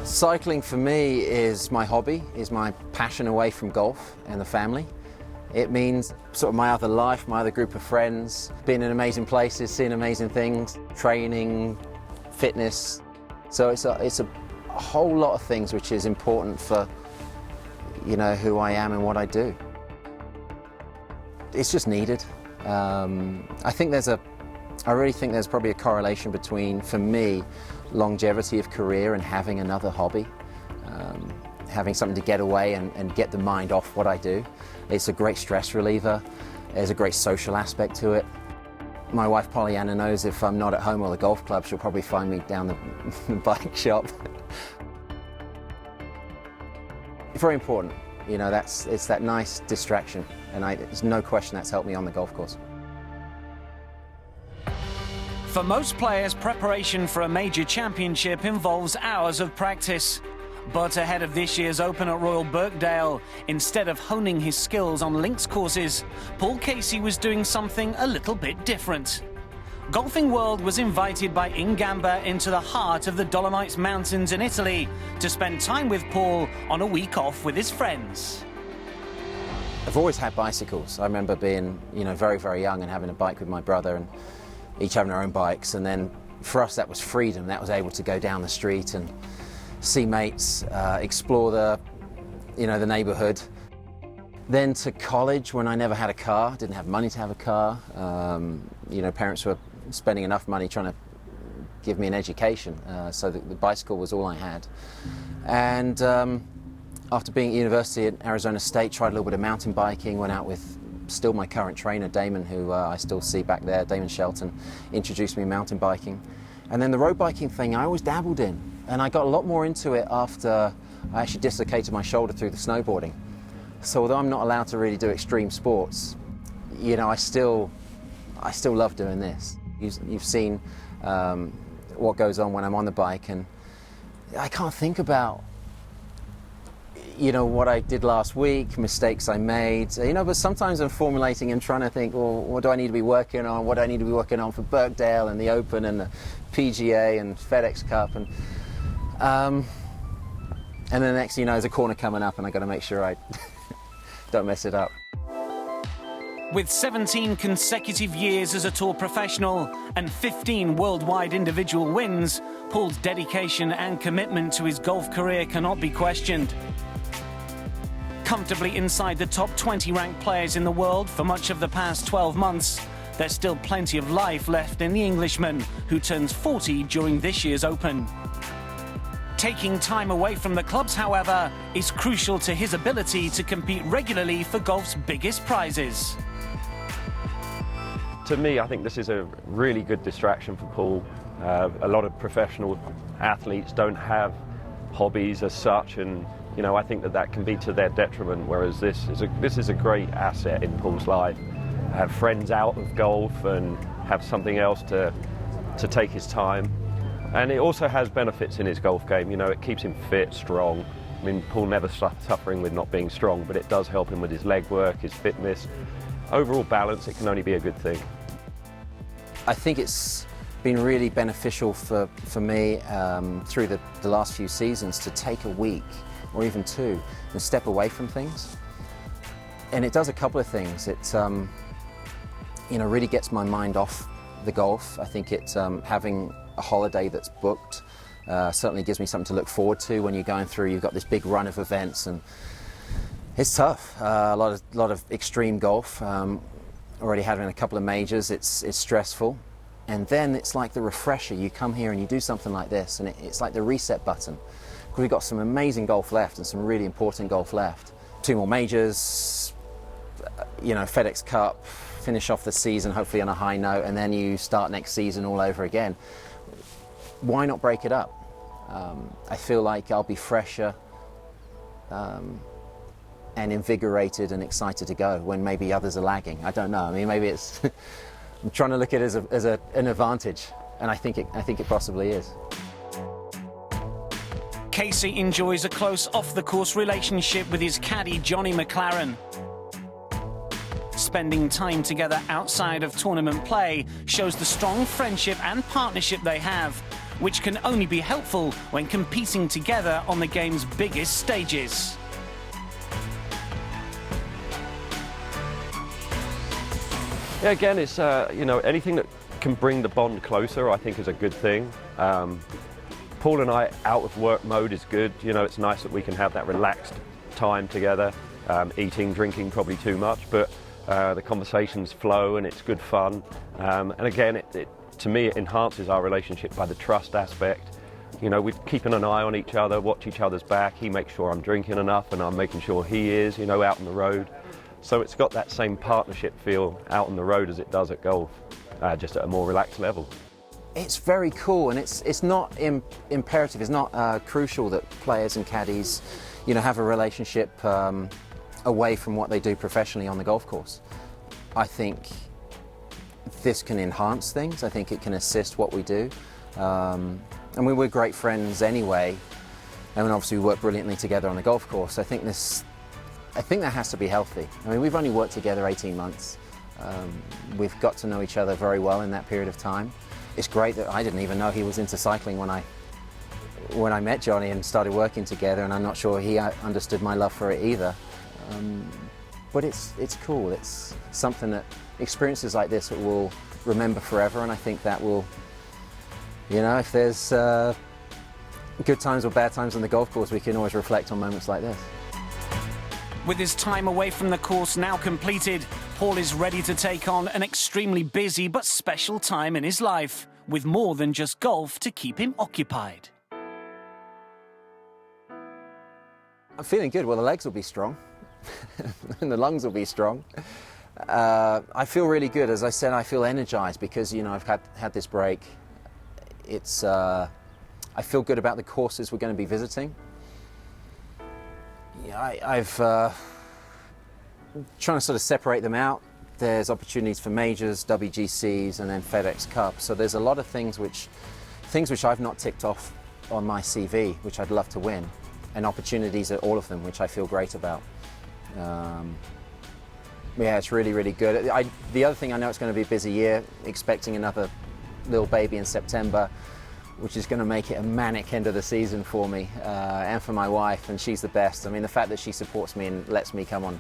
Cycling for me is my hobby, is my passion away from golf and the family. It means sort of my other life, my other group of friends, being in amazing places, seeing amazing things, training, fitness. So it's a whole lot of things which is important for, you know, who I am and what I do. It's just needed. I really think there's probably a correlation between, for me, longevity of career and having another hobby. Having something to get away and get the mind off what I do. It's a great stress reliever. There's a great social aspect to it. My wife Pollyanna knows if I'm not at home or the golf club, she'll probably find me down the bike shop. Very important. You know, it's that nice distraction, and there's no question that's helped me on the golf course. For most players, preparation for a major championship involves hours of practice. But ahead of this year's Open at Royal Birkdale, instead of honing his skills on links courses, Paul Casey was doing something a little bit different. Golfing World was invited by Ingamba into the heart of the Dolomites mountains in Italy to spend time with Paul on a week off with his friends. I've always had bicycles. I remember being, you know, very, very young and having a bike with my brother and each having our own bikes, and then for us that was freedom. That was able to go down the street and see mates, explore the neighborhood. Then to college, when I never had a car, didn't have money to have a car. You know, parents were spending enough money trying to give me an education, so the bicycle was all I had. And after being at university at Arizona State, tried a little bit of mountain biking, went out with still my current trainer, Damon, who I still see back there, Damon Shelton, introduced me mountain biking. And then the road biking thing I always dabbled in, and I got a lot more into it after I actually dislocated my shoulder through the snowboarding. So although I'm not allowed to really do extreme sports, you know, I still love doing this. You've seen what goes on when I'm on the bike, and I can't think about, you know, what I did last week, mistakes I made, you know, but sometimes I'm formulating and trying to think, well, what do I need to be working on? What do I need to be working on for Birkdale and the Open and the PGA and FedEx Cup? And then the next thing you know, there's a corner coming up and I've got to make sure I don't mess it up. With 17 consecutive years as a tour professional and 15 worldwide individual wins, Paul's dedication and commitment to his golf career cannot be questioned. Comfortably inside the top 20 ranked players in the world for much of the past 12 months, there's still plenty of life left in the Englishman, who turns 40 during this year's Open. Taking time away from the clubs, however, is crucial to his ability to compete regularly for golf's biggest prizes. To me, I think this is a really good distraction for Paul. A lot of professional athletes don't have hobbies as such, and you know, I think that can be to their detriment, whereas this is a great asset in Paul's life. Have friends out of golf and have something else to take his time. And it also has benefits in his golf game. You know, it keeps him fit, strong. I mean, Paul never suffering with not being strong, but it does help him with his leg work, his fitness. Overall balance, it can only be a good thing. I think it's been really beneficial for me through the last few seasons to take a week or even two and step away from things. And it does a couple of things. It you know, really gets my mind off the golf. I think it's having a holiday that's booked certainly gives me something to look forward to when you're going through. You've got this big run of events and it's tough. A lot of extreme golf. Already having a couple of majors, it's stressful. And then it's like the refresher. You come here and you do something like this, and it's like the reset button. Because we've got some amazing golf left and some really important golf left. 2 more majors, you know, FedEx Cup, finish off the season hopefully on a high note, and then you start next season all over again. Why not break it up? I feel like I'll be fresher and invigorated and excited to go when maybe others are lagging. I don't know. I mean, maybe it's I'm trying to look at it as an advantage, and I think it possibly is. Casey enjoys a close off-the-course relationship with his caddy, Johnny McLaren. Spending time together outside of tournament play shows the strong friendship and partnership they have, which can only be helpful when competing together on the game's biggest stages. Yeah, again, it's anything that can bring the bond closer, I think, is a good thing. Paul and I, out of work mode is good. It's nice that we can have that relaxed time together, eating, drinking probably too much, but the conversations flow and it's good fun. And again, to me, it enhances our relationship by the trust aspect. We're keeping an eye on each other, watch each other's back. He makes sure I'm drinking enough and I'm making sure he is, out on the road. So it's got that same partnership feel out on the road as it does at golf, just at a more relaxed level. It's very cool, and it's not imperative, it's not crucial that players and caddies, have a relationship away from what they do professionally on the golf course. I think this can enhance things. I think it can assist what we do. And we're great friends anyway, and obviously we work brilliantly together on the golf course. I think that has to be healthy. I mean, we've only worked together 18 months. We've got to know each other very well in that period of time. It's great that I didn't even know he was into cycling when I met Johnny and started working together, and I'm not sure he understood my love for it either. But it's cool. It's something that experiences like this will remember forever, and I think that will, if there's good times or bad times on the golf course, we can always reflect on moments like this. With his time away from the course now completed, Paul is ready to take on an extremely busy but special time in his life, with more than just golf to keep him occupied. I'm feeling good. Well, the legs will be strong and the lungs will be strong. I feel really good. As I said, I feel energized because, I've had this break. I feel good about the courses we're going to be visiting. I've trying to sort of separate them out. There's opportunities for majors, WGCs, and then FedEx Cup. So there's a lot of things which I've not ticked off on my CV, which I'd love to win, and opportunities at all of them, which I feel great about. Yeah, it's really, really good. The other thing, I know it's going to be a busy year, expecting another little baby in September, which is going to make it a manic end of the season for me and for my wife, and she's the best. I mean, the fact that she supports me and lets me come on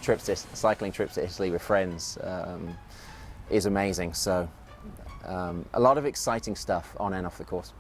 cycling trips to Italy with friends is amazing. So a lot of exciting stuff on and off the course.